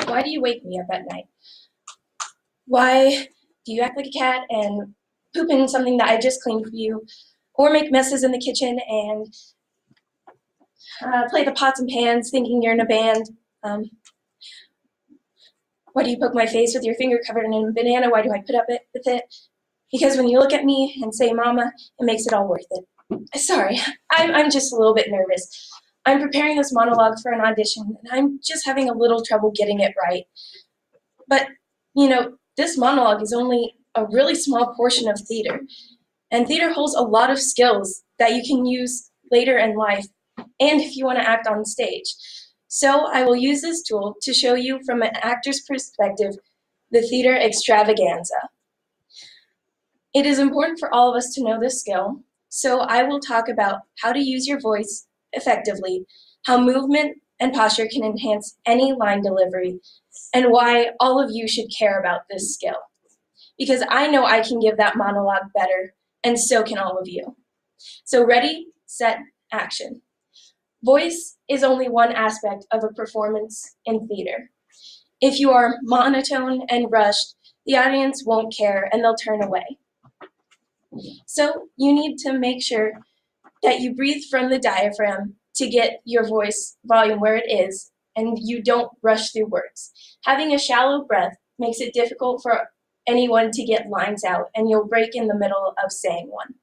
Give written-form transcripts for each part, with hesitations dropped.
Why do you wake me up at night? Why do you act like a cat and poop in something that I just cleaned for you? Or make messes in the kitchen and play the pots and pans thinking you're in a band? Um, why do you poke my face with your finger covered in a banana? Why do I put up with it? Because when you look at me and say mama, it makes it all worth it. Sorry, I'm just a little bit nervous. I'm preparing this monologue for an audition, and I'm just having a little trouble getting it right. But, this monologue is only a really small portion of theater, and theater holds a lot of skills that you can use later in life, and if you want to act on stage. So I will use this tool to show you from an actor's perspective the theater extravaganza. It is important for all of us to know this skill, so I will talk about how to use your voice effectively, how movement and posture can enhance any line delivery, and why all of you should care about this skill. Because I know I can give that monologue better, and so can all of you. So ready, set, action. Voice is only one aspect of a performance in theater. If you are monotone and rushed, the audience won't care and they'll turn away. So you need to make sure that you breathe from the diaphragm to get your voice volume where it is, and you don't rush through words. Having a shallow breath makes it difficult for anyone to get lines out, and you'll break in the middle of saying one.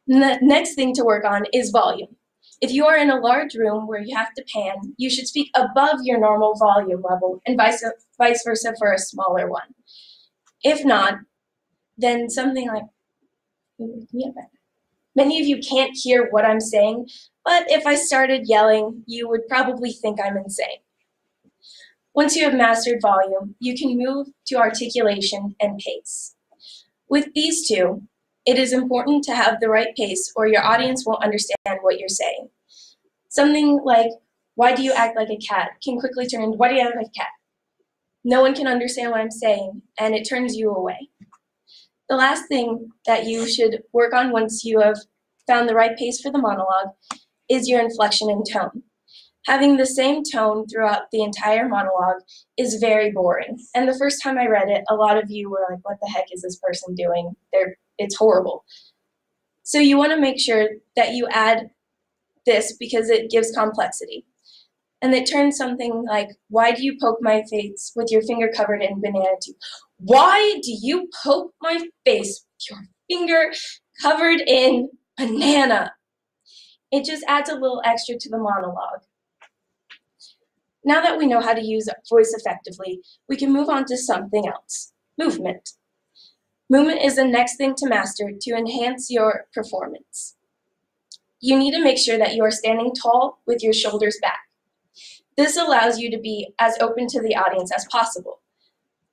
The next thing to work on is volume. If you are in a large room where you have to pan, you should speak above your normal volume level and vice versa for a smaller one. If not, then something like, many of you can't hear what I'm saying, but if I started yelling, you would probably think I'm insane. Once you have mastered volume, you can move to articulation and pace. With these two, it is important to have the right pace or your audience won't understand what you're saying. Something like, why do you act like a cat, can quickly turn into, why do you act like a cat? No one can understand what I'm saying, and it turns you away. The last thing that you should work on once you have found the right pace for the monologue is your inflection and tone. Having the same tone throughout the entire monologue is very boring. And the first time I read it, a lot of you were like, what the heck is this person doing? It's horrible. So you want to make sure that you add this because it gives complexity. And it turns something like, why do you poke my face with your finger covered in banana to, why do you poke my face with your finger covered in banana? It just adds a little extra to the monologue. Now that we know how to use voice effectively, we can move on to something else, movement. Movement is the next thing to master to enhance your performance. You need to make sure that you are standing tall with your shoulders back. This allows you to be as open to the audience as possible.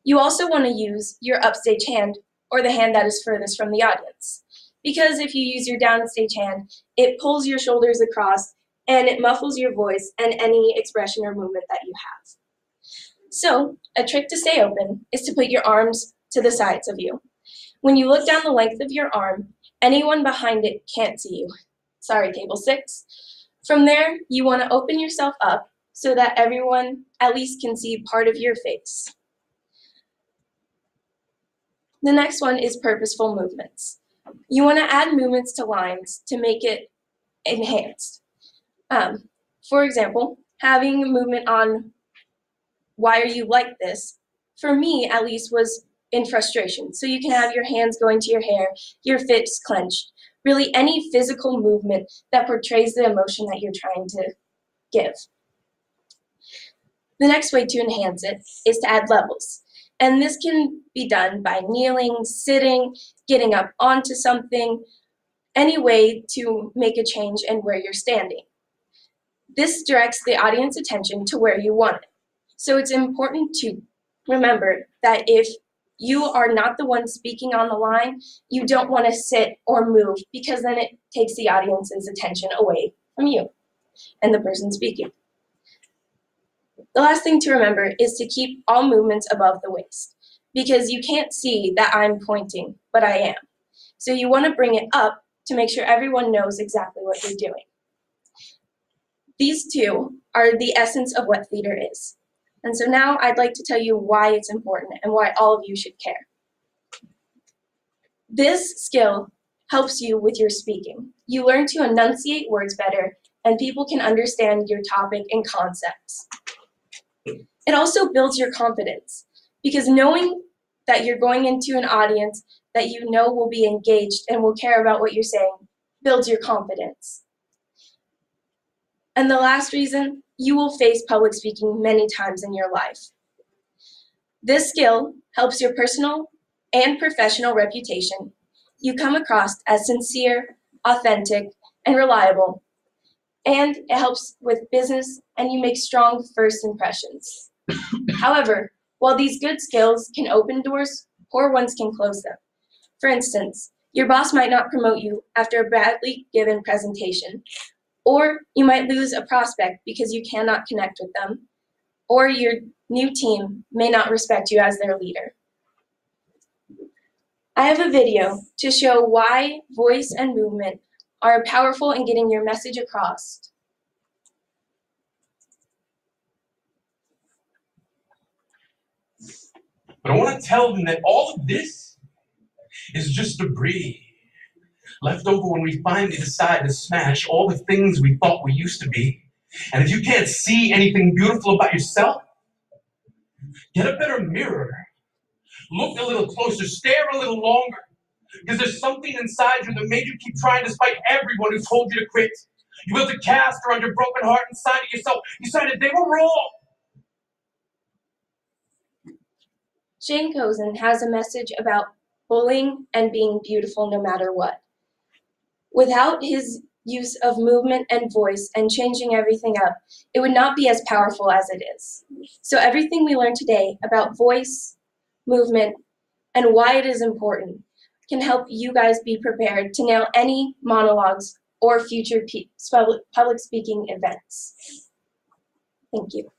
You also want to use your upstage hand or the hand that is furthest from the audience. Because if you use your downstage hand, it pulls your shoulders across and it muffles your voice and any expression or movement that you have. So, a trick to stay open is to put your arms to the sides of you. When you look down the length of your arm, anyone behind it can't see you. Sorry, table 6. From there, you want to open yourself up so that everyone at least can see part of your face. The next one is purposeful movements. You want to add movements to lines to make it enhanced. For example, having movement on why are you like this, for me at least, was in frustration. So you can have your hands going to your hair, your fists clenched, really any physical movement that portrays the emotion that you're trying to give. The next way to enhance it is to add levels. And this can be done by kneeling, sitting, getting up onto something, any way to make a change in where you're standing. This directs the audience attention to where you want it. So it's important to remember that if you are not the one speaking on the line, you don't want to sit or move because then it takes the audience's attention away from you and the person speaking. The last thing to remember is to keep all movements above the waist because you can't see that I'm pointing, but I am. So you want to bring it up to make sure everyone knows exactly what you're doing. These two are the essence of what theater is. And so now I'd like to tell you why it's important and why all of you should care. This skill helps you with your speaking. You learn to enunciate words better, and people can understand your topic and concepts. It also builds your confidence, because knowing that you're going into an audience that you know will be engaged and will care about what you're saying builds your confidence. And the last reason, you will face public speaking many times in your life. This skill helps your personal and professional reputation. You come across as sincere, authentic, and reliable, and it helps with business, and you make strong first impressions. However, while these good skills can open doors, poor ones can close them. For instance, your boss might not promote you after a badly given presentation, or you might lose a prospect because you cannot connect with them, or your new team may not respect you as their leader. I have a video to show why voice and movement are powerful in getting your message across. But I want to tell them that all of this is just debris left over when we finally decide to smash all the things we thought we used to be. And if you can't see anything beautiful about yourself, get a better mirror. Look a little closer, stare a little longer, because there's something inside you that made you keep trying despite everyone who told you to quit. You built a cast around your broken heart inside of yourself. You decided they were wrong. Shane Cozen has a message about bullying and being beautiful no matter what. Without his use of movement and voice and changing everything up, it would not be as powerful as it is. So everything we learned today about voice, movement, and why it is important can help you guys be prepared to nail any monologues or future public speaking events. Thank you.